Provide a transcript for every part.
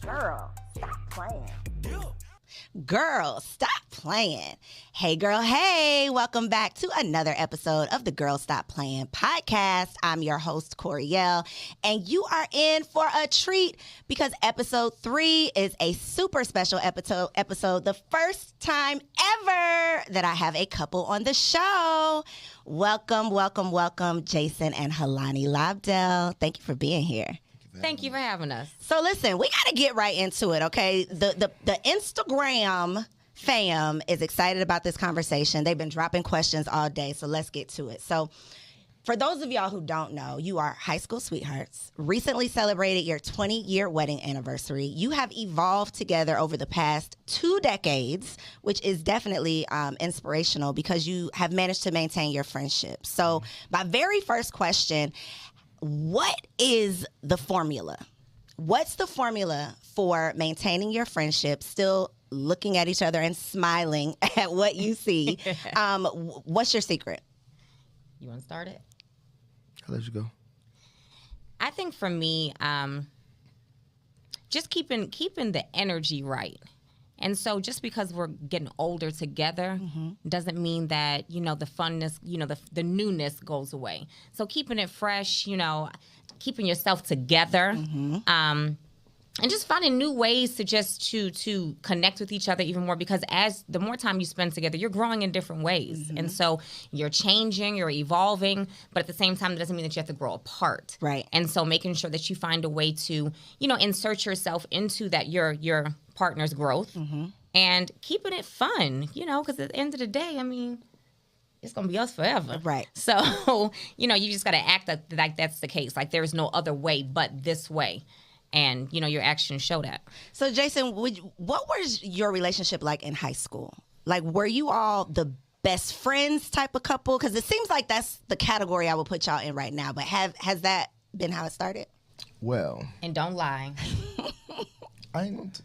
Girl, stop playing. Girl, stop playing. Hey, girl, hey. Welcome back to another episode of the Girl Stop Playing podcast. I'm your host, Coriel, and you are in for a treat because episode 3 is a super special episode, the first time ever that I have a couple on the show. Welcome, welcome, welcome, Jason and Helani Lobdell. Thank you for being here. Thank you for having us. So listen, we got to get right into it, okay? The Instagram fam is excited about this conversation. They've been dropping questions all day, so let's get to it. So for those of y'all who don't know, you are high school sweethearts, recently celebrated your 20-year wedding anniversary. You have evolved together over the past 2 decades, which is definitely inspirational because you have managed to maintain your friendship. So my very first question, what is the formula? What's the formula for maintaining your friendship, still looking at each other and smiling at what you see? What's your secret? You want to start it? I'll let you go. I think for me, just keeping the energy right. And so just because we're getting older together doesn't mean that, the funness, the newness goes away. So keeping it fresh, keeping yourself together, and just finding new ways to connect with each other even more, because as the more time you spend together, you're growing in different ways. And so you're changing, you're evolving, but at the same time, that doesn't mean that you have to grow apart. Right. And so making sure that you find a way to, insert yourself into that, your partner's growth and keeping it fun, because at the end of the day, it's going to be us forever. Right. So, you just got to act like that's the case. Like there's no other way but this way. And, your actions show that. So, Jason, what was your relationship like in high school? Like, were you all the best friends type of couple? Because it seems like that's the category I would put y'all in right now. But has that been how it started? Well, And don't lie. I ain't.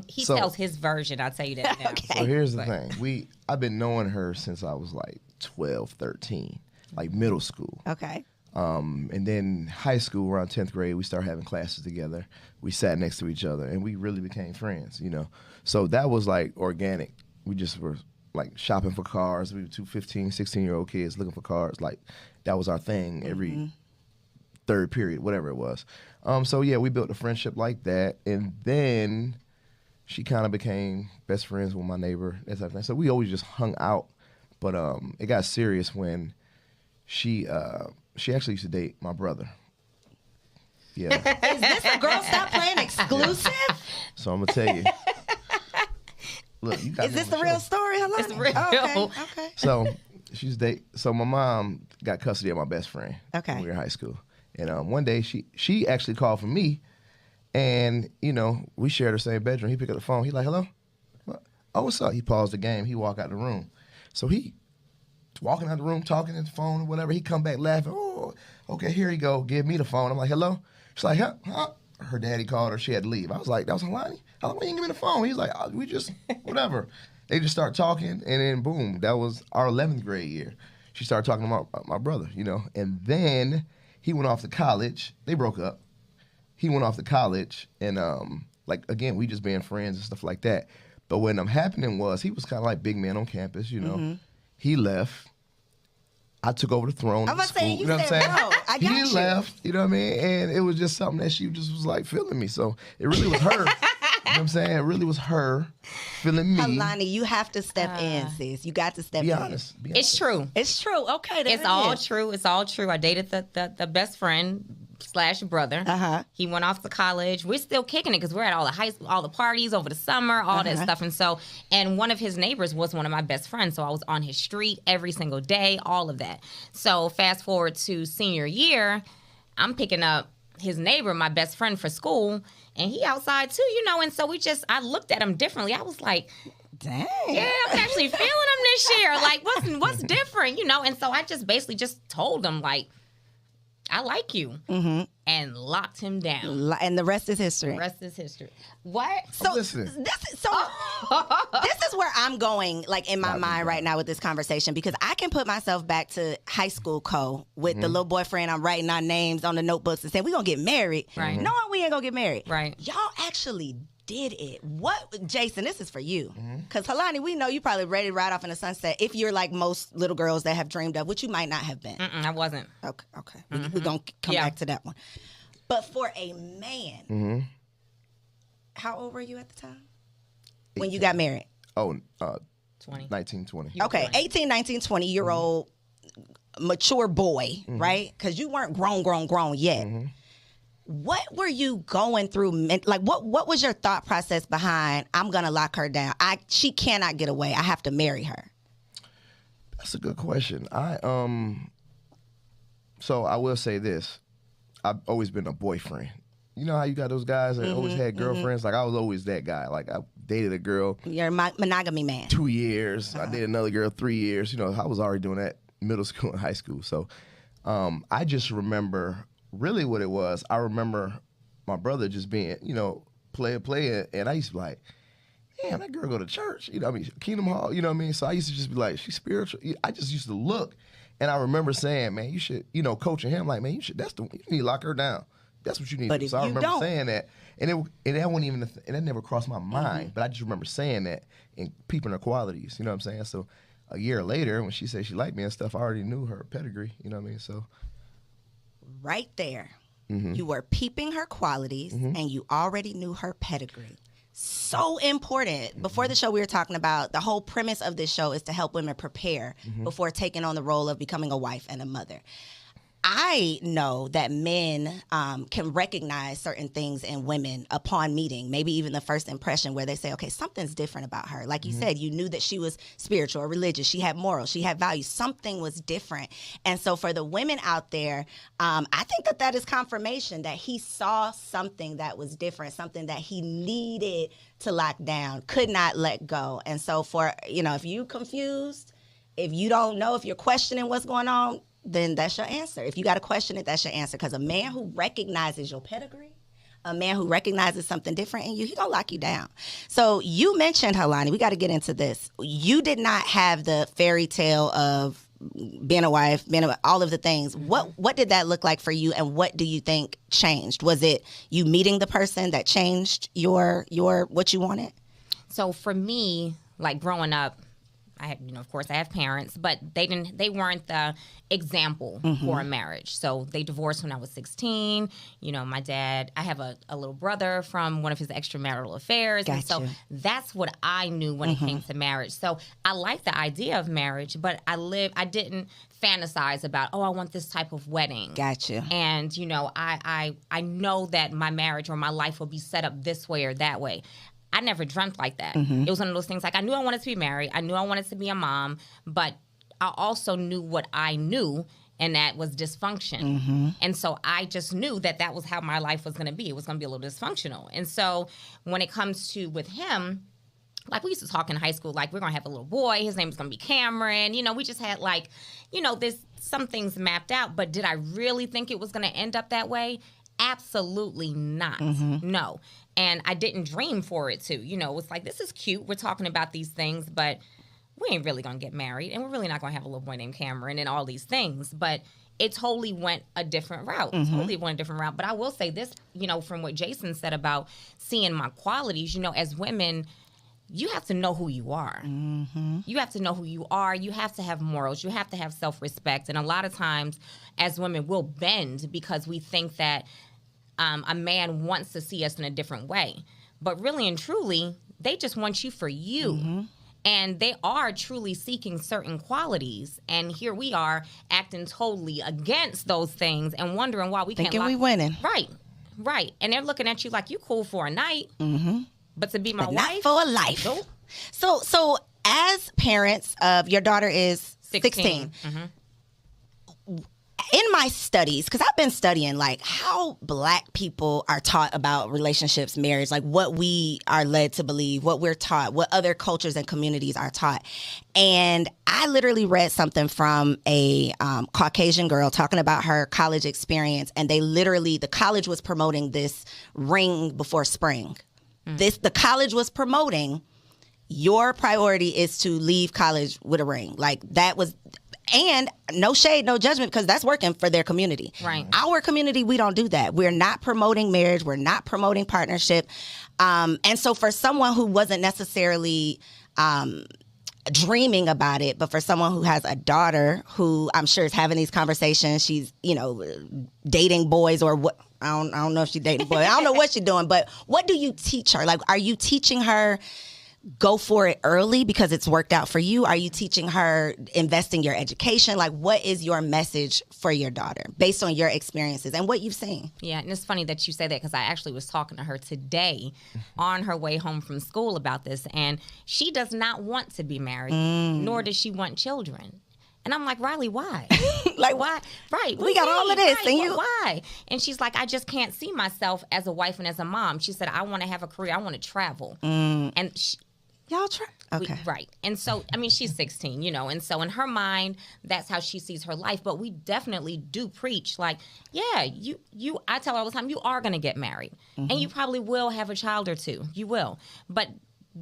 He tells his version, I'll tell you that now. Okay. So here's the thing. I've been knowing her since I was like 12, 13, like middle school. Okay. And then high school, around 10th grade, we started having classes together. We sat next to each other, and we really became friends, So that was like organic. We just were like shopping for cars. We were 2 15, 16-year-old kids looking for cars. Like that was our thing every third period, whatever it was. So yeah, we built a friendship like that. And then she kind of became best friends with my neighbor, that type of thing. So we always just hung out. But it got serious when she actually used to date my brother. Yeah. Is this a Girl Stop Playing exclusive? So I'm gonna tell you. Look, you got. Is this the real story, Helani? It's real. Oh, okay. So she used to date. So my mom got custody of my best friend. Okay. When we were in high school, and one day she actually called for me, and we shared the same bedroom. He picked up the phone. He like, hello. Oh, what's up? He paused the game. He walked out the room. So he walking out the room, talking on the phone or whatever. He come back laughing. Oh, okay, here you go. Give me the phone. I'm like, hello? She's like, huh? Her daddy called her. She had to leave. I was like, that was Helani? How long you didn't give me the phone? He's like, oh, we just, whatever. They just start talking, and then boom, that was our 11th grade year. She started talking about my brother, And then he went off to college. They broke up. He went off to college, and again, we just being friends and stuff like that. But what ended up happening was he was kind of like big man on campus, He left. I took over the throne. I'm about to say, you know what I'm said, saying? bro, I got he you. left, you know what I mean? And it was just something that she just was like feeling me. So it really was her. You know what I'm saying? It really was her feeling me. Helani, you have to step in, sis. You got to step Be in. honest. It's true. It's true. Okay, there It's it all is. true. It's all true. I dated the best friend / brother. He went off to college. We're still kicking it because we're at all the high school, all the parties over the summer, all that stuff. And one of his neighbors was one of my best friends. So I was on his street every single day, all of that. So fast forward to senior year, I'm picking up his neighbor, my best friend for school, and he outside too, And so I looked at him differently. I was like, Dang. yeah, I'm actually feeling him this year. Like, what's different, And so I just basically just told him, like, I like you, and locked him down. And the rest is history. The rest is history. What? So listening. this is where I'm going, like in my mind right now with this conversation, because I can put myself back to high school with the little boyfriend. I'm writing our names on the notebooks and saying we're gonna get married, Right. knowing we ain't gonna get married. Right. Y'all actually did it. What, Jason? This is for you, because Helani, we know you probably ready to ride off in the sunset if you're like most little girls that have dreamed of, which you might not have been. I wasn't. Okay. We're gonna come back to that one. But for a man, how old were you at the time when you got married? Oh, 20. 19, 20. Okay, 18, 19, 20-year-old mature boy, right? Because you weren't grown yet. What were you going through? Like, what was your thought process behind, I'm going to lock her down? She cannot get away. I have to marry her. That's a good question. So I will say this. I've always been a boyfriend. You know how you got those guys that always had girlfriends? Like, I was always that guy. Like, I dated a girl You're a monogamy man. 2 years. I dated another girl 3 years. You know, I was already doing that middle school and high school. So I just remember really what it was. I remember my brother just being, you know, player, and I used to be like, damn, that girl go to church. You know what I mean? Kingdom Hall, you know what I mean? So I used to just be like, she's spiritual. I just used to look, and I remember saying, man, you should, you know, coaching him, like, man, you need to lock her down. That's what you need. But if so I you remember don't. saying that, and that wasn't even, and that never crossed my mind, but I just remember saying that and peeping her qualities, you know what I'm saying? So a year later, when she said she liked me and stuff, I already knew her pedigree, you know what I mean? So Right there. You were peeping her qualities, and you already knew her pedigree. So important. Before the show, we were talking about the whole premise of this show is to help women prepare before taking on the role of becoming a wife and a mother. I know that men can recognize certain things in women upon meeting, maybe even the first impression where they say, okay, something's different about her. Like you said, you knew that she was spiritual or religious. She had morals. She had values. Something was different. And so for the women out there, I think that is confirmation that he saw something that was different, something that he needed to lock down, could not let go. And so for, you know, if you confused, if you don't know, if you're questioning what's going on, then that's your answer. If you got to question it, that's your answer. Because a man who recognizes your pedigree, a man who recognizes something different in you, he gonna lock you down. So you mentioned, Helani, we got to get into this. You did not have the fairy tale of being a wife, all of the things. What did that look like for you, and what do you think changed? Was it you meeting the person that changed your what you wanted? So for me, like growing up, I had, you know, of course, I have parents, but they weren't the example for a marriage. So they divorced when I was 16. You know, my dad, I have a little brother from one of his extramarital affairs. Gotcha. And so that's what I knew when it came to marriage. So I liked the idea of marriage, but I didn't fantasize about, oh, I want this type of wedding. Gotcha. And, you know, I know that my marriage or my life will be set up this way or that way. I never dreamt like that. It was one of those things like I knew I wanted to be married. I knew I wanted to be a mom, but I also knew what I knew, and that was dysfunction. And so I just knew that was how my life was going to be. It was going to be a little dysfunctional. And so when it comes to with him, like we used to talk in high school, like we're going to have a little boy. His name is going to be Cameron. You know, we just had like, you know, some things mapped out. But did I really think it was going to end up that way? Absolutely not. No. And I didn't dream for it to. You know, it's like, this is cute. We're talking about these things, but we ain't really going to get married. And we're really not going to have a little boy named Cameron and all these things. But it totally went a different route. But I will say this, you know, from what Jason said about seeing my qualities, you know, as women, you have to know who you are. You have to know who you are. You have to have morals. You have to have self-respect. And a lot of times as women, we'll bend because we think that a man wants to see us in a different way. But really and truly, they just want you for you. And they are truly seeking certain qualities. And here we are acting totally against those things and wondering why we Thinking can't we winning. Right. And they're looking at you like you cool for a night. But to be my But wife, not for a life. Nope. So as parents of your daughter is 16. in my studies, because I've been studying like how Black people are taught about relationships, marriage, like what we are led to believe, what we're taught, what other cultures and communities are taught. And I literally read something from a Caucasian girl talking about her college experience. And the college was promoting this ring before spring. The college was promoting your priority is to leave college with a ring. Like that was, and no shade, no judgment, because that's working for their community. Right. Our community, we don't do that. We're not promoting marriage. We're not promoting partnership. And so for someone who wasn't necessarily dreaming about it, but for someone who has a daughter who I'm sure is having these conversations, she's, dating boys or what. I don't know if she's dating boys. I don't know what she's doing, but what do you teach her? Like, are you teaching her go for it early because it's worked out for you? Are you teaching her invest in your education? Like, what is your message for your daughter based on your experiences and what you've seen? Yeah, and it's funny that you say that because I actually was talking to her today on her way home from school about this, and she does not want to be married, nor does she want children. And I'm like, Riley, why? Like, why? Right. We got all of this, right, and you. Why? And she's like, I just can't see myself as a wife and as a mom. She said, I want to have a career. I want to travel. And Y'all try. Okay. Right. And so, I mean, she's 16, and so in her mind, that's how she sees her life. But we definitely do preach like, yeah, I tell her all the time, you are going to get married and you probably will have a child or two. You will. But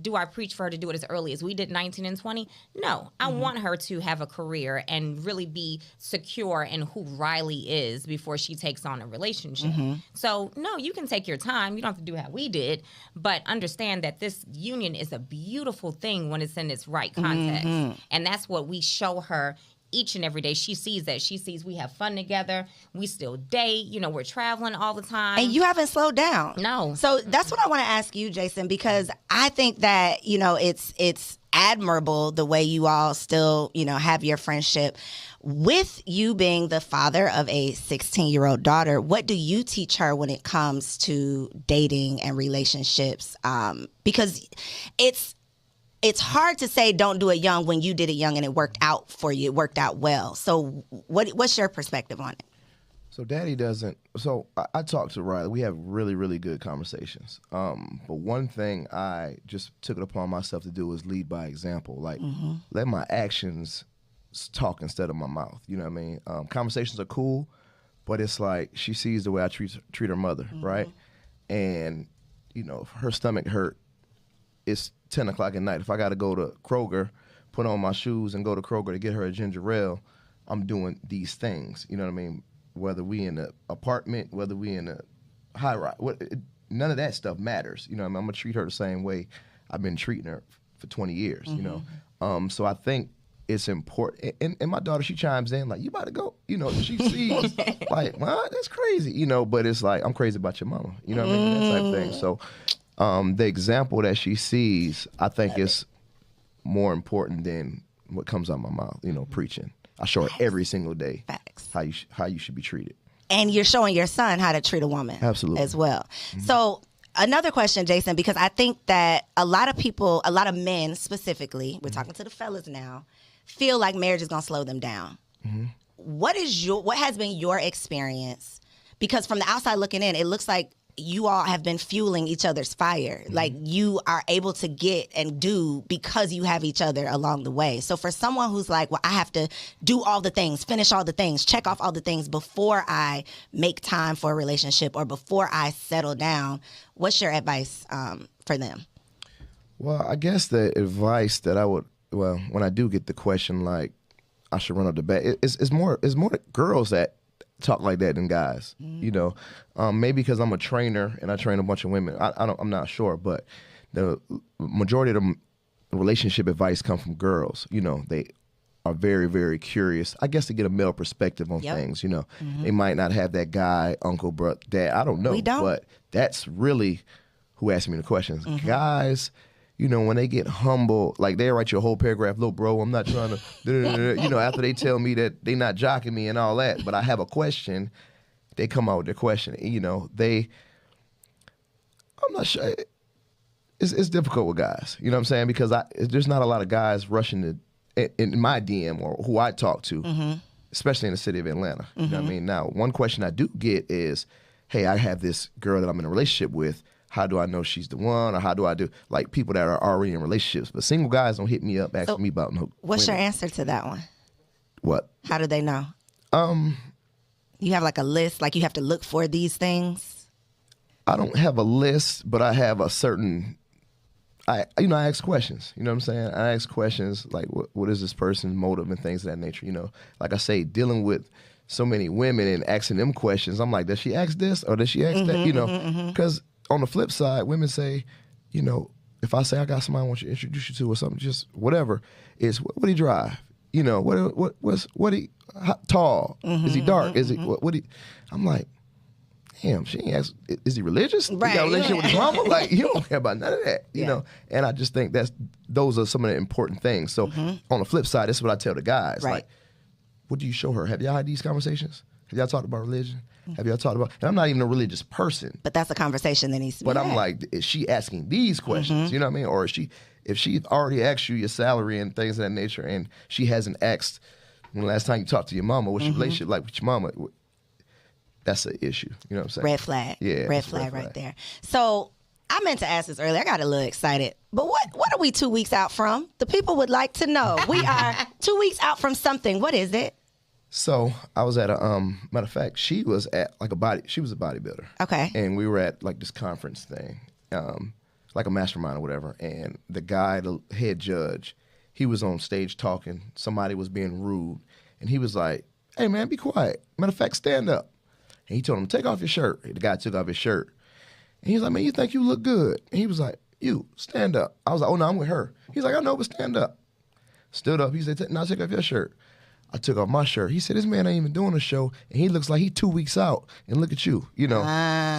do I preach for her to do it as early as we did, 19 and 20? No, I want her to have a career and really be secure in who Riley is before she takes on a relationship. So, no, you can take your time. You don't have to do how we did, but understand that this union is a beautiful thing when it's in its right context. And that's what we show her each and every day. She sees that. She sees we have fun together. We still date. We're traveling all the time. And you haven't slowed down. No. So that's what I want to ask you, Jason, because I think that, it's admirable the way you all still, have your friendship. With you being the father of a 16-year-old daughter, what do you teach her when it comes to dating and relationships? Because it's hard to say don't do it young when you did it young and it worked out for you. It worked out well. So what's your perspective on it? So Daddy doesn't. So I talk to Riley. We have really, really good conversations. But one thing I just took it upon myself to do is lead by example. Like, let my actions talk instead of my mouth. You know what I mean? Conversations are cool, but it's like she sees the way I treat her mother, right? And, if her stomach hurt, it's 10 o'clock at night. If I got to go to Kroger, put on my shoes and go to Kroger to get her a ginger ale, I'm doing these things. You know what I mean? Whether we in an apartment, whether we in a high rise, none of that stuff matters. You know what I mean? I'm going to treat her the same way I've been treating her for 20 years, So I think it's important. And my daughter, she chimes in like, you about to go? She sees like, well, that's crazy, but it's like, I'm crazy about your mama. You know what I mean? That type of thing. So the example that she sees, I think is more important than what comes out of my mouth, preaching. I show her every single day how you should be treated. And you're showing your son how to treat a woman. Absolutely. As well. So another question, Jason, because I think that a lot of men specifically, we're talking to the fellas now, feel like marriage is going to slow them down. What has been your experience? Because from the outside looking in, it looks like you all have been fueling each other's fire. Like you are able to get and do because you have each other along the way. So for someone who's like, well, I have to do all the things, finish all the things, check off all the things before I make time for a relationship or before I settle down, what's your advice for them? Well, I guess the advice that when I do get the question, like I should run up the bat, it's more girls that talk like that than guys, maybe because I'm a trainer and I train a bunch of women. I'm not sure, but the majority of the relationship advice come from girls. They are very, very curious, I guess, to get a male perspective on things. They might not have that guy, uncle, brother, dad. I don't know, but that's really who asked me the questions. Guys, when they get humble, like they write you a whole paragraph, little bro, I'm not trying to, after they tell me that they not jocking me and all that, but I have a question, they come out with their question. I'm not sure. It's difficult with guys, you know what I'm saying? Because there's not a lot of guys rushing in my DM or who I talk to especially in the city of Atlanta. You know what I mean? Now, one question I do get is, hey, I have this girl that I'm in a relationship with. How do I know she's the one, or how do I do, like, people that are already in relationships? But single guys don't hit me up asking me about no. What's women. your answer to that one? What? How do they know? You have like a list, like you have to look for these things? I don't have a list, but I have a certain, I ask questions. You know what I'm saying? I ask questions like, what is this person's motive and things of that nature? You know, like I say, dealing with so many women and asking them questions, I'm like, does she ask this or does she ask that? You know, because on the flip side, women say, you know, if I say I got somebody I want you to introduce you to or something, just whatever, is what do he drive? You know, what he how tall? Is he dark? Is he what he? I'm like, damn, she ain't asked, is he religious? Right, He got a relationship with his mama? Like, you don't care about none of that, you know? And I just think those are some of the important things. So on the flip side, this is what I tell the guys. Right. Like, what do you show her? Have y'all had these conversations? Have y'all talked about religion? Have y'all talked about, and I'm not even a religious person. But that's a conversation that needs to be But I'm had. like, is she asking these questions? You know what I mean? Or if she already asked you your salary and things of that nature, and she hasn't asked when the last time you talked to your mama, what's your relationship like with your mama? That's an issue. You know what I'm saying? Red flag. Yeah, Red it's a flag right there. So I meant to ask this earlier. I got a little excited. But what are we 2 weeks out from? The people would like to know. We are 2 weeks out from something. What is it? So I was at a matter of fact, she was at she was a bodybuilder. Okay. And we were at like this conference thing, like a mastermind or whatever. And the guy, the head judge, he was on stage talking. Somebody was being rude. And he was like, hey man, be quiet. Matter of fact, stand up. And he told him, take off your shirt. The guy took off his shirt. And he was like, man, you think you look good? And he was like, you, stand up. I was like, oh no, I'm with her. He's like, I know, but stand up. Stood up. He said, now take off your shirt. I took off my shirt. He said, this man ain't even doing a show, and he looks like he 2 weeks out. And look at you, you know.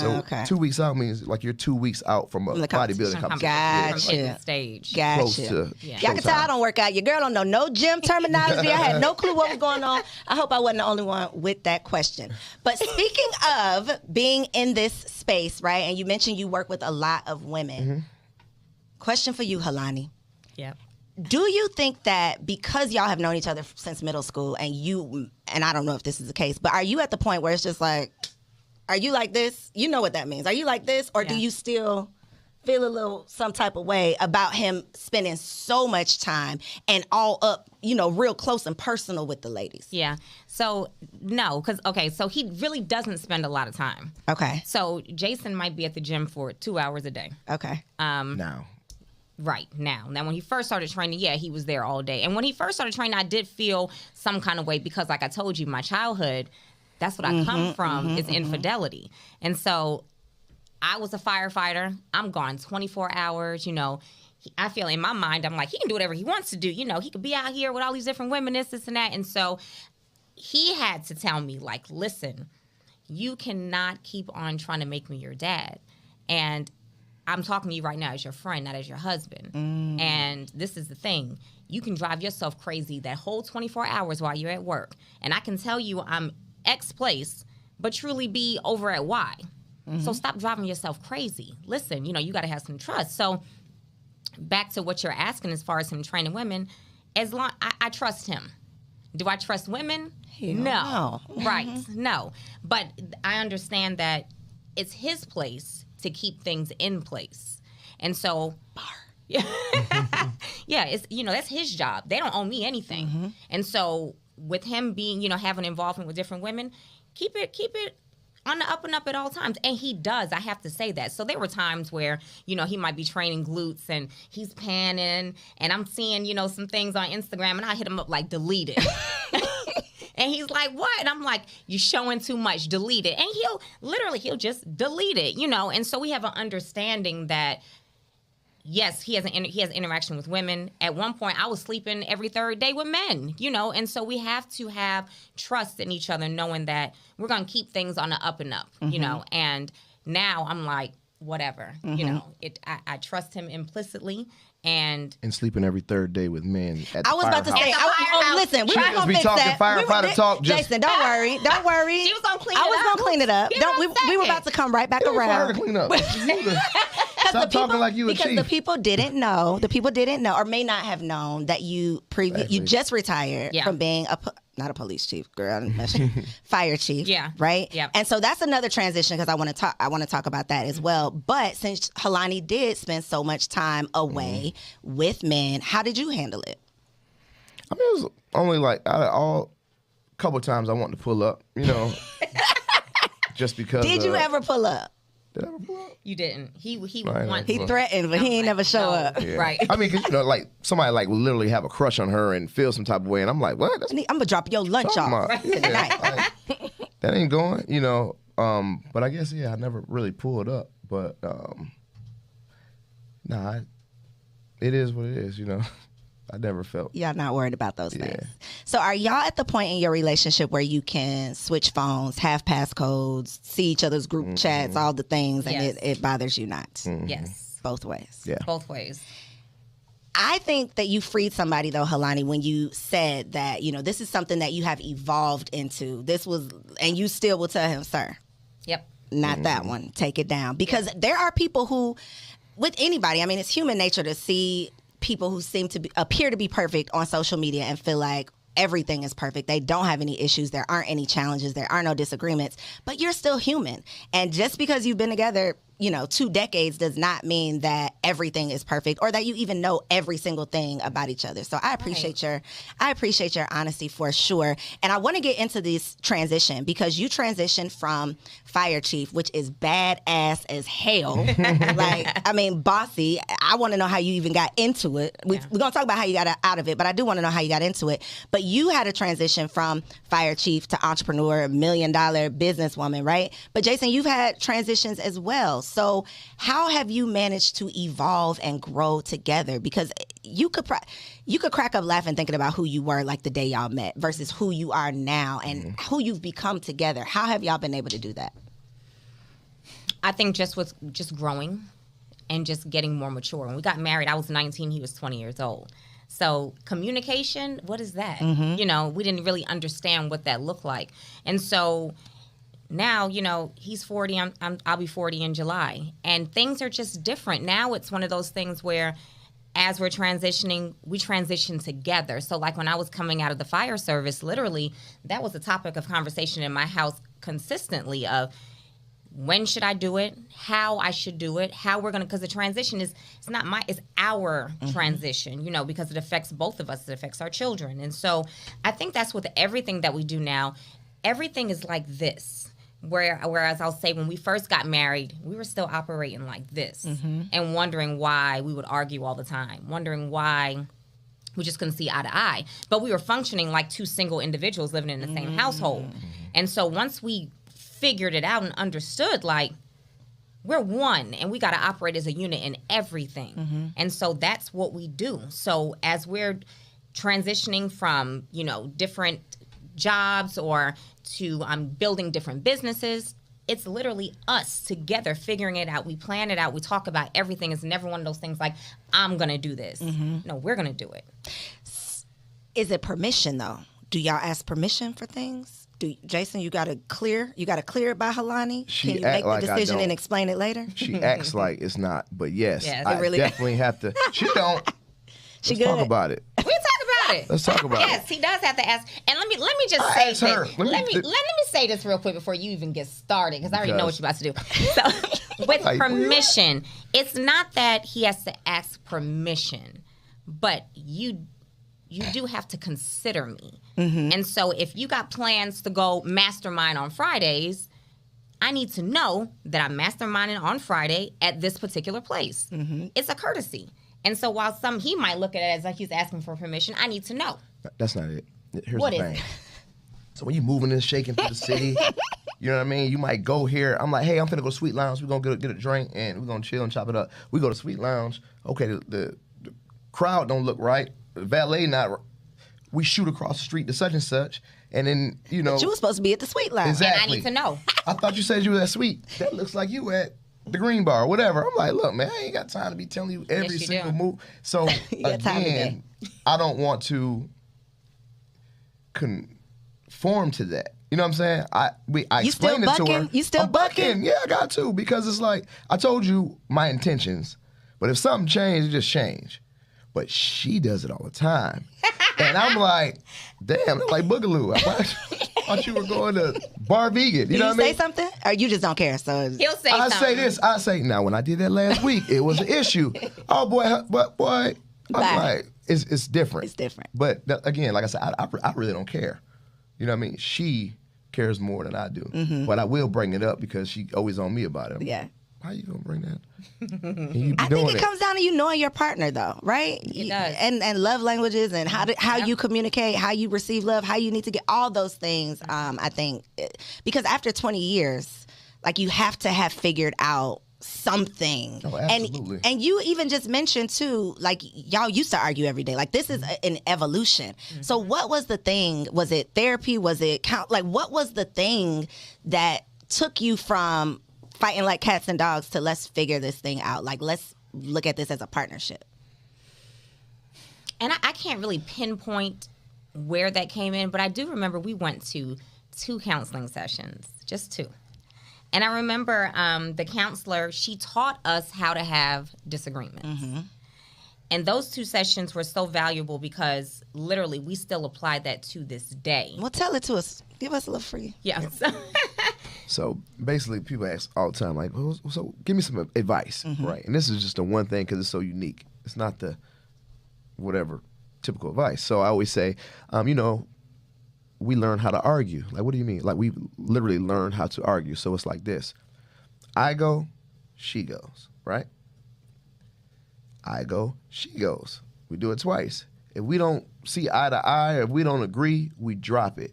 So okay. 2 weeks out means like you're 2 weeks out from a the bodybuilding competition. competition. Gotcha. From hitting the stage. Close Gotcha. to Y'all can tell I showtime. don't work out. Your girl don't know no gym terminology. I had no clue what was going on. I hope I wasn't the only one with that question. But speaking of being in this space, right, and you mentioned you work with a lot of women. Question for you, Helani. Yep. Do you think that because y'all have known each other since middle school and I don't know if this is the case, but are you at the point where it's just like, are you like this? You know what that means. Are you like this? Or do Yeah. you still feel a little some type of way about him spending so much time and all up, you know, real close and personal with the ladies? Yeah. So no, so he really doesn't spend a lot of time. Okay. So Jason might be at the gym for 2 hours a day. Okay. Now. Right now. Now, when he first started training, yeah, he was there all day. And when he first started training, I did feel some kind of way because, like I told you, my childhood, that's what I come from is infidelity. And so I was a firefighter. I'm gone 24 hours, you know. I feel in my mind, I'm like, he can do whatever he wants to do. You know, he could be out here with all these different women, this and that. And so he had to tell me, like, listen, you cannot keep on trying to make me your dad. And I'm talking to you right now as your friend, not as your husband. And this is the thing. You can drive yourself crazy that whole 24 hours while you're at work. And I can tell you I'm X place, but truly be over at Y. So stop driving yourself crazy. Listen, you know, you got to have some trust. So back to what you're asking as far as him training women, as long I trust him. Do I trust women? No. Right. No. But I understand that it's his place to keep things in place. And so yeah, it's, you know, that's his job. They don't owe me anything. And so with him being, you know, having involvement with different women, keep it on the up and up at all times. And he does, I have to say that. So there were times where, you know, he might be training glutes and he's panning and I'm seeing, you know, some things on Instagram and I hit him up like, delete it. And he's like, what? And I'm like, you're showing too much, delete it. And he'll just delete it, you know? And so we have an understanding that, yes, he has interaction with women. At one point, I was sleeping every third day with men, you know? And so we have to have trust in each other, knowing that we're going to keep things on the up and up, you know? And now I'm like, whatever, you know? I trust him implicitly. And sleeping every third day with men at the I was about to say, firehouse. listen, we She were just gonna be fix talking that. firefighter talk, just- Jason, don't worry. She was gonna clean it I was up. gonna clean it up. Give her a We were second. about to come right back For her around. to clean up. Stop talking like you a Because chief. the people didn't know, or may not have known that you Exactly. you just retired Yeah. from being not a police chief, girl. I didn't mess you. Fire chief. Yeah. Right. Yeah. And so that's another transition because I want to talk about that as well. But since Helani did spend so much time away with men, how did you handle it? I mean, it was only like a couple of times I wanted to pull up, just because. Did you ever pull up? Did I ever pull up? You didn't. He Right, wanted. He threatened, but he ain't never show no. up. Yeah. Right. I mean, 'cause, like somebody like will literally have a crush on her and feel some type of way, and I'm like, what? That's I'm gonna drop your lunch talking off about. tonight. Like, that ain't going, But I guess I never really pulled up. But it is what it is, I never felt. Y'all not worried about those Yeah. things. So are y'all at the point in your relationship where you can switch phones, have passcodes, see each other's group chats, all the things, and Yes. it bothers you not? Yes. Both ways. Yeah. Both ways. I think that you freed somebody though, Helani, when you said that, this is something that you have evolved into. And you still will tell him, sir, Yep. not that one. Take it down. Because there are people who, with anybody, I mean, it's human nature to see people who appear to be perfect on social media and feel like everything is perfect. They don't have any issues. There aren't any challenges. There are no disagreements. But you're still human. And just because you've been together, 2 decades does not mean that everything is perfect or that you even know every single thing about each other. So I appreciate your honesty for sure. And I want to get into this transition because you transitioned from fire chief, which is badass as hell. Bossy. I want to know how you even got into it. We're going to talk about how you got out of it, but I do want to know how you got into it. But you had a transition from fire chief to entrepreneur, $1 million businesswoman, right? But Jason, you've had transitions as well. So how have you managed to evolve and grow together? Because you could crack up laughing thinking about who you were like the day y'all met versus who you are now and who you've become together. How have y'all been able to do that? I think just growing and just getting more mature. When we got married, I was 19, he was 20 years old. So communication, what is that? We didn't really understand what that looked like. And so now, he's 40, I'll be 40 in July. And things are just different. Now it's one of those things where as we're transitioning, we transition together. So like when I was coming out of the fire service, literally, that was a topic of conversation in my house consistently of when should I do it, how I should do it, how we're going to, because the transition it's our transition, because it affects both of us. It affects our children. And so I think that's with everything that we do now. Everything is like this. Whereas I'll say when we first got married, we were still operating like this and wondering why we would argue all the time, wondering why we just couldn't see eye to eye. But we were functioning like two single individuals living in the same household. And so once we figured it out and understood, like, we're one and we got to operate as a unit in everything. And so that's what we do. So as we're transitioning from, different jobs or to building different businesses, it's literally us together figuring it out. We plan it out. We talk about everything. It's never one of those things like, I'm going to do this. No, we're going to do it. Is it permission though? Do y'all ask permission for things? Jason, you got to clear it by Helani? Can you make the decision and explain it later? She acts like it's not, but yes, I really definitely have to. She don't. She Let's good. talk about it. We talk about it. Let's talk about Yes, he does have to ask. And let me just I say asked her. this. Let me say this real quick before you even get started, because I already know what you're about to do. So, with Like, permission, it's not that he has to ask permission, but you do have to consider me. And so if you got plans to go mastermind on Fridays, I need to know that I'm masterminding on Friday at this particular place. It's a courtesy. And so while he might look at it as like he's asking for permission, I need to know. That's not it. Here's What the is thing. it? So when you moving and shaking through the city, you know what I mean? You might go here. I'm like, hey, I'm finna go Sweet Lounge. We're gonna get a drink and we're gonna chill and chop it up. We go to Sweet Lounge. Okay, the crowd don't look right. The valet not. We shoot across the street to such and such, and then You were supposed to be at the Sweet Lounge. Exactly. And I need to know. I thought you said you were at Sweet. That looks like you at the Green Bar or whatever. I'm like, look, man, I ain't got time to be telling you every Yes, you single do. move. So got time again, I don't want to conform to that. You know what I'm saying? I You still explained it to her. bucking? You still I'm bucking? Yeah, I got to, because it's like I told you my intentions, but if something changed, it just changed. but she does it all the time. And I'm like, damn, that's like Boogaloo. I thought you were going to Bar Vegan. Do You know you what I say mean? something? Or you just don't care? So He'll say I something. say this. I say, now, when I did that last week, it was an issue. Oh, boy, but boy, I'm Bye. like, it's different. It's different. But again, like I said, I really don't care. You know what I mean? She cares more than I do. But I will bring it up because she always on me about it. I'm Yeah. like, how you going to bring that? And you be I doing think it comes down to you knowing your partner, though, right? It does. And love languages and how you communicate, how you receive love, how you need to get all those things. I think because after 20 years, like you have to have figured out something. Oh, absolutely. And you even just mentioned too, like y'all used to argue every day. Like this is an evolution. So what was the thing? Was it therapy? Was it like what was the thing that took you from fighting like cats and dogs to let's figure this thing out? Like let's look at this as a partnership. And I can't really pinpoint where that came in, but I do remember we went to 2 counseling sessions, just 2. And I remember the counselor, she taught us how to have disagreements. And those 2 sessions were so valuable because literally we still apply that to this day. Well, tell it to us. Give us a little free. Yeah. So basically, people ask all the time, like, well, so give me some advice, right? And this is just the one thing because it's so unique. It's not the whatever typical advice. So I always say, we learn how to argue. Like, what do you mean? Like, we literally learn how to argue. So it's like this. I go, she goes, right? I go, she goes. We do it twice. If we don't see eye to eye or if we don't agree, we drop it.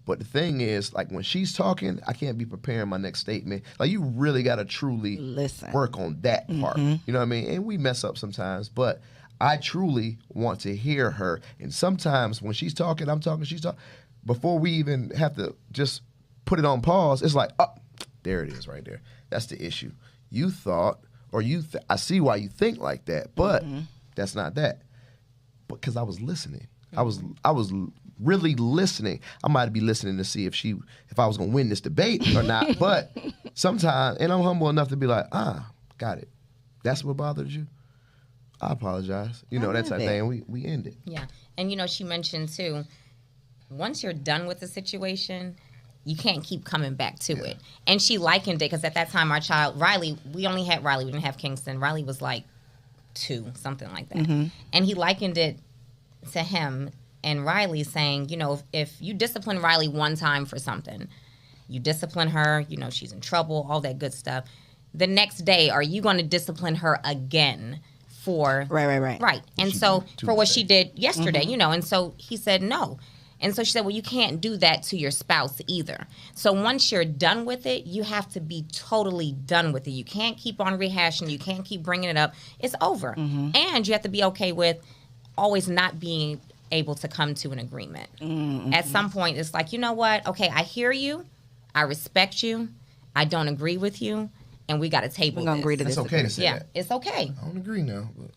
But the thing is, like when she's talking, I can't be preparing my next statement. Like you really got to truly Listen. work on that part. You know what I mean? And we mess up sometimes, but I truly want to hear her. And sometimes when she's talking, I'm talking, she's talking. Before we even have to just put it on pause, it's like, oh, there it is right there. That's the issue. You thought, or I see why you think like that, but that's not that. Because I was listening. I was really listening. I might be listening to see if I was gonna win this debate or not. But sometimes, and I'm humble enough to be like, got it. That's what bothered you. I apologize. You know, that type of thing. We end it. Yeah. And, she mentioned, too, once you're done with the situation, you can't keep coming back to it. And she likened it because at that time, our child, Riley, we only had Riley. We didn't have Kingston. Riley was like 2, something like that. And he likened it to him and Riley saying, if you discipline Riley one time for something, you discipline her, she's in trouble, all that good stuff. The next day, are you going to discipline her again for... Right. Right. And so for what she did yesterday, and so he said no. And so she said, well, you can't do that to your spouse either. So once you're done with it, you have to be totally done with it. You can't keep on rehashing. You can't keep bringing it up. It's over. And you have to be okay with always not being able to come to an agreement. At some point, it's like, you know what? Okay, I hear you. I respect you. I don't agree with you. And we got to table We're going to agree to It's this. okay to say Yeah, that. it's okay. I don't agree now, but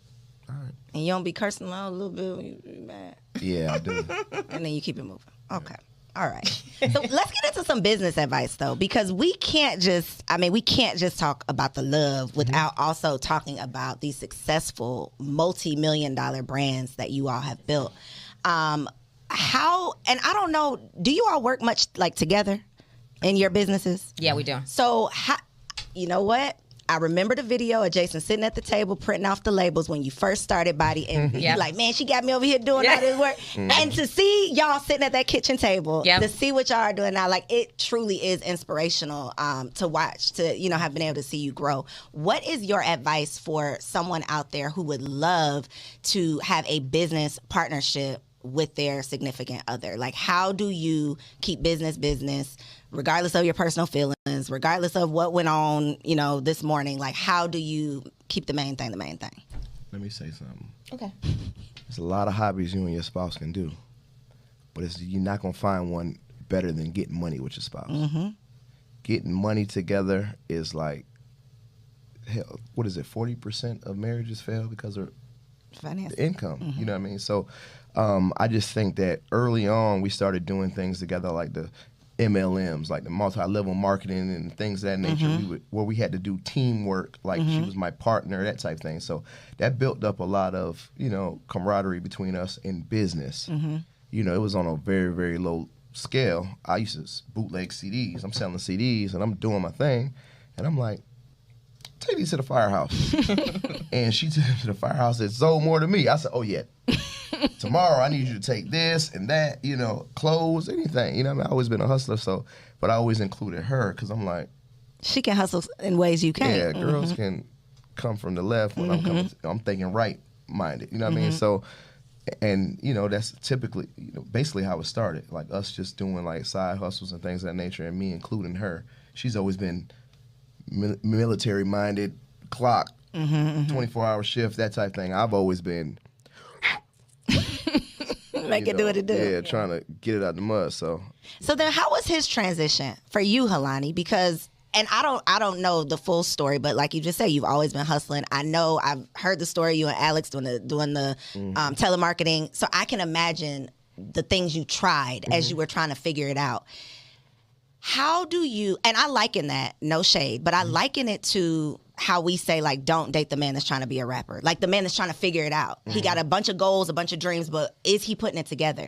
all right. And you don't be cursing out a little bit when you mad. Yeah, I do. And then you keep it moving. Okay. All right. So let's get into some business advice though, because we can't just talk about the love without also talking about these successful multi-million-dollar brands that you all have built. How, and I don't know, do you all work much like together in your businesses? Yeah, we do. So, you know what? I remember the video of Jason sitting at the table printing off the labels when you first started Body Envy. Yep. You're like, man, she got me over here doing all this work. And to see y'all sitting at that kitchen table, to see what y'all are doing now, like it truly is inspirational to watch, to, have been able to see you grow. What is your advice for someone out there who would love to have a business partnership with their significant other? Like, how do you keep business, regardless of your personal feelings, regardless of what went on, this morning? Like, how do you keep the main thing the main thing? Let me say something. Okay. There's a lot of hobbies you and your spouse can do, but you're not going to find one better than getting money with your spouse. Getting money together is like, hell, what is it, 40% of marriages fail because of Finance. the income. You know what I mean? So I just think that early on we started doing things together, like MLMs, like the multi-level marketing and things of that nature, where we had to do teamwork, like she was my partner, that type thing. So that built up a lot of, camaraderie between us in business. It was on a very, very low scale. I used to bootleg CDs. I'm selling CDs and I'm doing my thing. And I'm like, take these to the firehouse. And she took them to the firehouse. It sold more to me. I said, oh, yeah. Tomorrow I need you to take this and that, clothes, anything. I've always been a hustler, but I always included her because I'm like, she can hustle in ways you can't. Yeah, girls can come from the left when I'm thinking right-minded. You know what I mean? So, and that's typically, basically how it started. Like us just doing like side hustles and things of that nature, and me including her. She's always been military-minded, clock, 24-hour shift, that type thing. I've always been make it do what it do. Yeah, trying to get it out the mud. So then, how was his transition for you, Helani? Because, and I don't know the full story, but like you just said, you've always been hustling. I know I've heard the story you and Alex doing the telemarketing. So I can imagine the things you tried as you were trying to figure it out. How do you? And I liken that, no shade, but I liken it to how we say, like, don't date the man that's trying to be a rapper. Like, the man that's trying to figure it out. He got a bunch of goals, a bunch of dreams, but is he putting it together?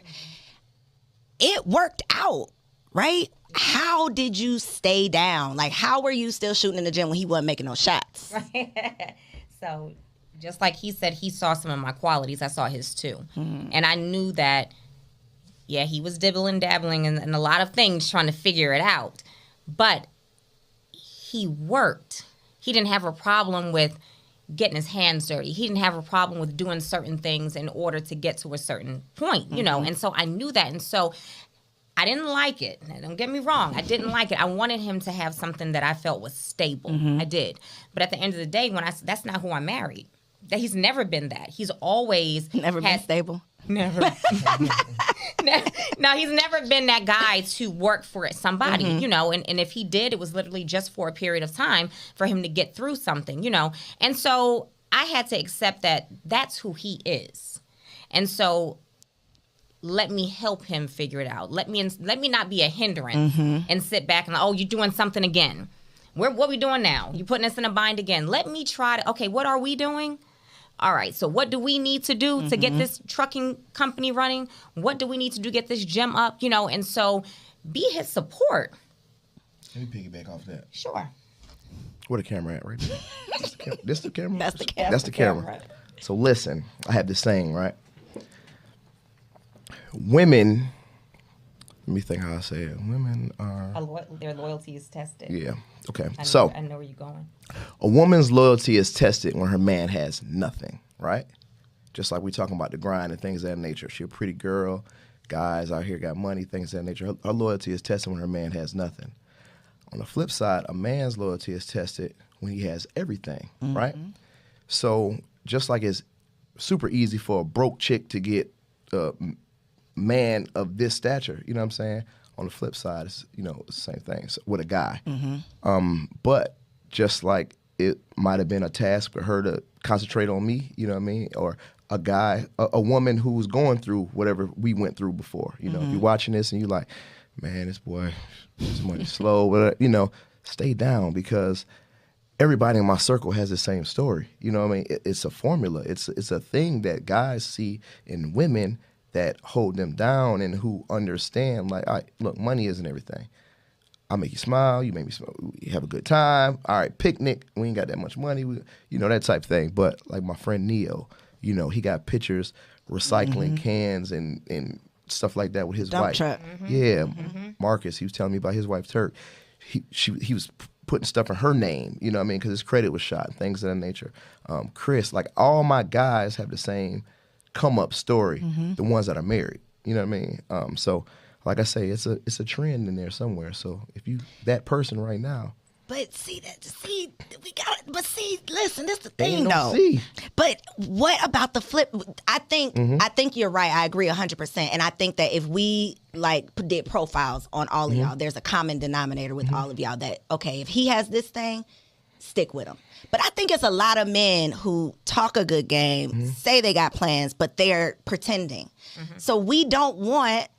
It worked out, right? How did you stay down? Like, how were you still shooting in the gym when he wasn't making no shots? Right. So, just like he said, he saw some of my qualities. I saw his too. And I knew that, yeah, he was dibbling, dabbling in a lot of things trying to figure it out. But he worked. He didn't have a problem with getting his hands dirty. He didn't have a problem with doing certain things in order to get to a certain point, And so I knew that. And so I didn't like it. Now, don't get me wrong. I didn't like it. I wanted him to have something that I felt was stable. I did. But at the end of the day, that's not who I married. That he's never been that. He's always been stable. Never. No, he's never been that guy to work for somebody, and if he did, it was literally just for a period of time for him to get through something, And so I had to accept that that's who he is. And so let me help him figure it out. Let me not be a hindrance and sit back and, oh, you're doing something again. What are we doing now? You're putting us in a bind again. Let me try to, okay, what are we doing? All right, so what do we need to do to get this trucking company running? What do we need to do to get this gym up? And so be his support. Let me piggyback off that. Sure. Where the camera at, right there? This the camera? That's the camera. That's the camera. So listen, I have this saying, right? Women, let me think how I say it. Women are... Their loyalty is tested. Yeah, okay. I know where you're going. A woman's loyalty is tested when her man has nothing, right? Just like we talking about the grind and things of that nature. She a pretty girl, guys out here got money, things of that nature. Her loyalty is tested when her man has nothing. On the flip side, a man's loyalty is tested when he has everything, right? So just like it's super easy for a broke chick to get a man of this stature, you know what I'm saying? On the flip side, it's, it's the same thing with a guy. But just like it might have been a task for her to concentrate on me, you know what I mean? Or a guy, a woman who's going through whatever we went through before. If you're watching this and you're like, man, this boy is money slow, but stay down because everybody in my circle has the same story. You know what I mean? It's a formula. It's a thing that guys see in women that hold them down and who understand, like, all right, look, money isn't everything. I make you smile, you make me smile, we have a good time. All right, picnic, we ain't got that much money, that type of thing. But like my friend Neo, he got pictures recycling cans and stuff like that with his Dump wife. truck. Yeah, Marcus, he was telling me about his wife Turk. He was putting stuff in her name, you know what I mean, because his credit was shot and things of that nature. Chris, like all my guys have the same come up story, the ones that are married, you know what I mean? So like I say, it's a trend in there somewhere. So if you that person right now. But listen, this the thing though. See. But what about the flip? I think you're right. I agree 100%. And I think that if we did profiles on all of y'all, there's a common denominator with all of y'all that, okay, if he has this thing, stick with him. But I think it's a lot of men who talk a good game, say they got plans, but they're pretending. So we don't want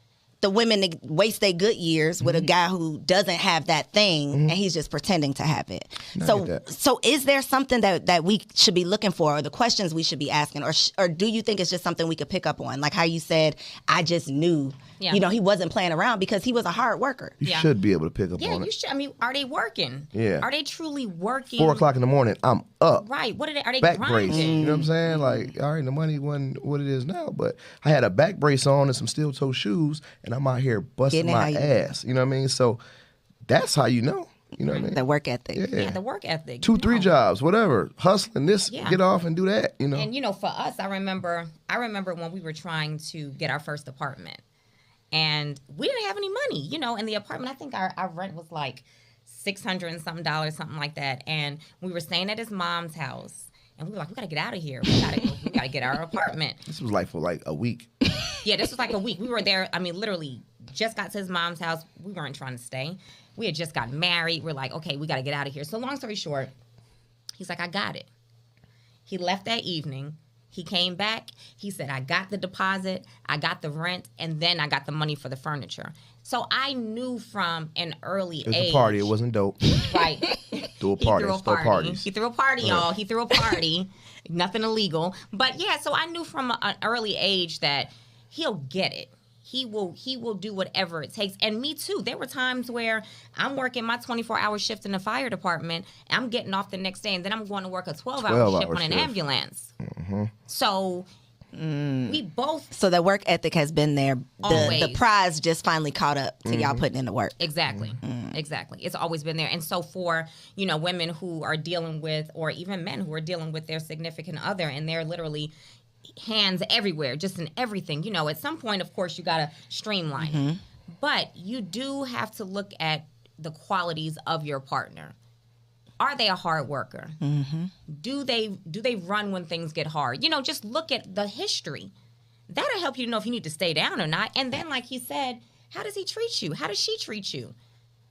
the women to waste their good years with a guy who doesn't have that thing and he's just pretending to have it. No, I get that. So is there something that we should be looking for, or the questions we should be asking, or do you think it's just something we could pick up on? Like how you said, I just knew, Yeah. you know, he wasn't playing around because he was a hard worker. You Yeah. should be able to pick up Yeah, on you it. should. I mean, are they working? Yeah. Are they truly working? 4 o'clock in the morning, I'm up. Right. What are they? Are they Back grinding? brace. You know what I'm saying? Like, all right, the money wasn't what it is now, but I had a back brace on and some steel toe shoes, and I'm out here busting Getting it my how you- ass. You know what I mean? So that's how you know. You know what I mean? The work ethic. Yeah. Yeah, the work ethic. 2, 3 No. jobs, whatever. Hustling this, Yeah. get off and do that. You know. And you know, for us, I remember when we were trying to get our first apartment, and we didn't have any money. You know, in the apartment, I think our rent was like $600 and something, something like that. And we were staying at his mom's house, and we were like, we gotta get out of here. We gotta get our apartment. This was like for like a week. Yeah, this was like a week. We were there. I mean, literally, just got to his mom's house. We weren't trying to stay. We had just gotten married. We're like, okay, we got to get out of here. So long story short, he's like, I got it. He left that evening. He came back. He said, I got the deposit, I got the rent, and then I got the money for the furniture. So I knew from an early It was age. a party. It wasn't dope. Right. Threw a He party. threw a Stole party. parties. He threw a party, y'all. He threw a party. Nothing illegal. But yeah, so I knew from an early age that he'll get it. He will do whatever it takes. And me too. There were times where I'm working my 24-hour shift in the fire department. I'm getting off the next day, and then I'm going to work a 12-hour shift on an shift. ambulance. So we both So the work ethic has been there. The Always. prize just finally caught up to y'all putting in the work. Exactly. Exactly. It's always been there. And so for, you know, women who are dealing with, or even men who are dealing with their significant other, and they're literally hands everywhere, just in everything, you know, at some point, of course, you got to streamline it. But you do have to look at the qualities of your partner. Are they a hard worker? Do they run when things get hard? You know, just look at the history. That'll help you to know if you need to stay down or not. And then, like he said, how does he treat you? How does she treat you?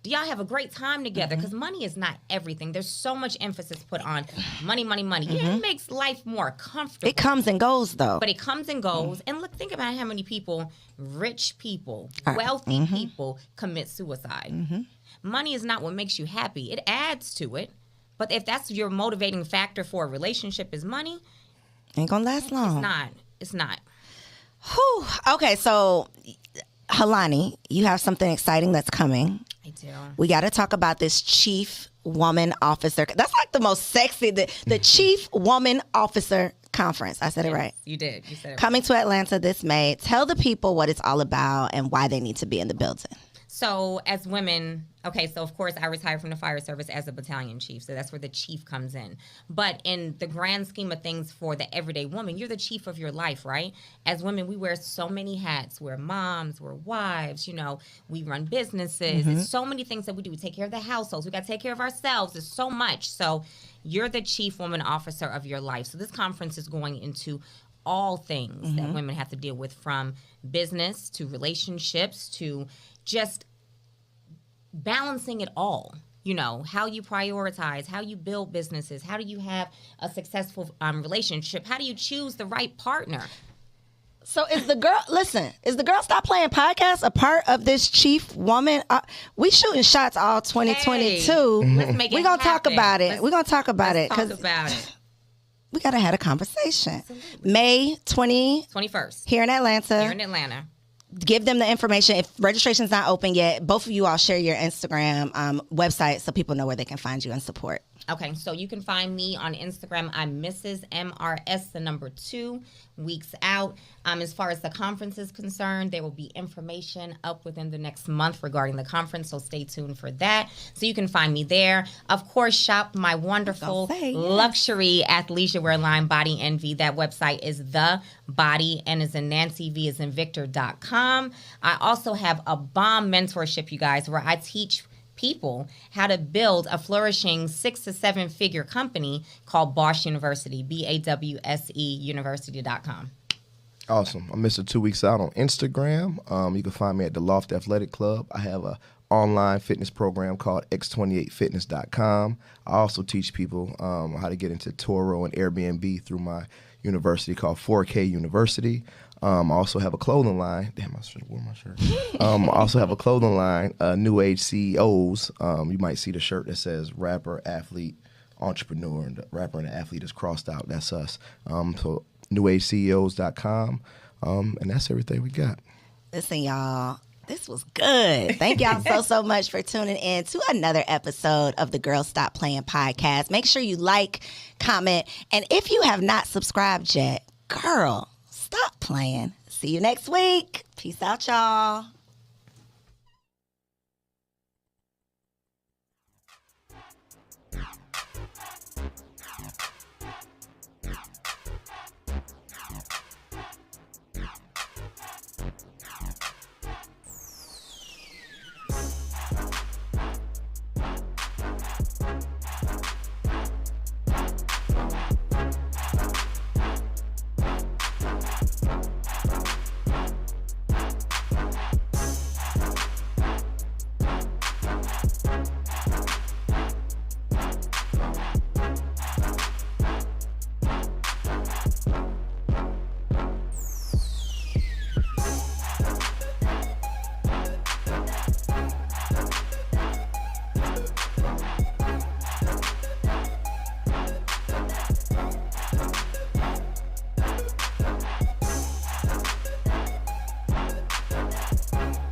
Do y'all have a great time together? Because money is not everything. There's so much emphasis put on money, money, money. Yeah, it makes life more comfortable. It comes and goes though. But it comes and goes. And look, think about how many people, rich people, wealthy people, commit suicide. Money is not what makes you happy. It adds to it. But if that's your motivating factor for a relationship is money, Ain't gonna last long. it's not. Whew. Okay, so Helani, you have something exciting that's coming. I do. We got to talk about this Chief Woman Officer. That's like the most sexy, the Chief Woman Officer Conference. I said it right. You did. You said it right. Coming to Atlanta this May. Tell the people what it's all about and why they need to be in the building. So as women, okay, so of course I retired from the fire service as a battalion chief. So that's where the chief comes in. But in the grand scheme of things for the everyday woman, you're the chief of your life, right? As women, we wear so many hats. We're moms, we're wives, you know, we run businesses. There's so many things that we do. We take care of the households. We got to take care of ourselves. There's so much. So you're the chief woman officer of your life. So this conference is going into all things that women have to deal with, from business to relationships to just balancing it all. You know, how you prioritize, how you build businesses, how do you have a successful relationship, how do you choose the right partner? So is the girl, listen, is the Girl Stop Playing podcast a part of this Chief Woman? We shooting shots all 2022. Let's make it We're going to talk happen. about it. Let's- We're going to talk about it Talk because about it. we got to have a conversation. May 20 21st here in Atlanta. here in Atlanta. Give them the information. If registration's not open yet, both of you all share your Instagram website so people know where they can find you and support. Okay, so you can find me on Instagram. I'm Mrs. MRS, the number 2, weeks out. As far as the conference is concerned, there will be information up within the next month regarding the conference, so stay tuned for that. So you can find me there. Of course, shop my wonderful Don't say, yeah. luxury athleisure wear line, Body Envy. That website is The Body, N as in Nancy, V as in Victor.com. I also have a bomb mentorship, you guys, where I teach people how to build a flourishing 6 to 7 figure company called Bosch University, BAWSE University.com. Awesome. I'm Mr. 2 Weeks Out on Instagram. You can find me at the Loft Athletic Club. I have a online fitness program called x28fitness.com. I also teach people how to get into Turo and Airbnb through my university called 4K University. I also have a clothing line. Damn, I should have worn my shirt. I also have a clothing line, New Age CEOs. You might see the shirt that says rapper, athlete, entrepreneur, and the rapper and the athlete is crossed out. That's us. So newageceos.com. And that's everything we got. Listen, y'all, this was good. Thank y'all so much for tuning in to another episode of the Girl Stop Playing podcast. Make sure you like, comment, and if you have not subscribed yet, girl, stop playing. See you next week. Peace out, y'all.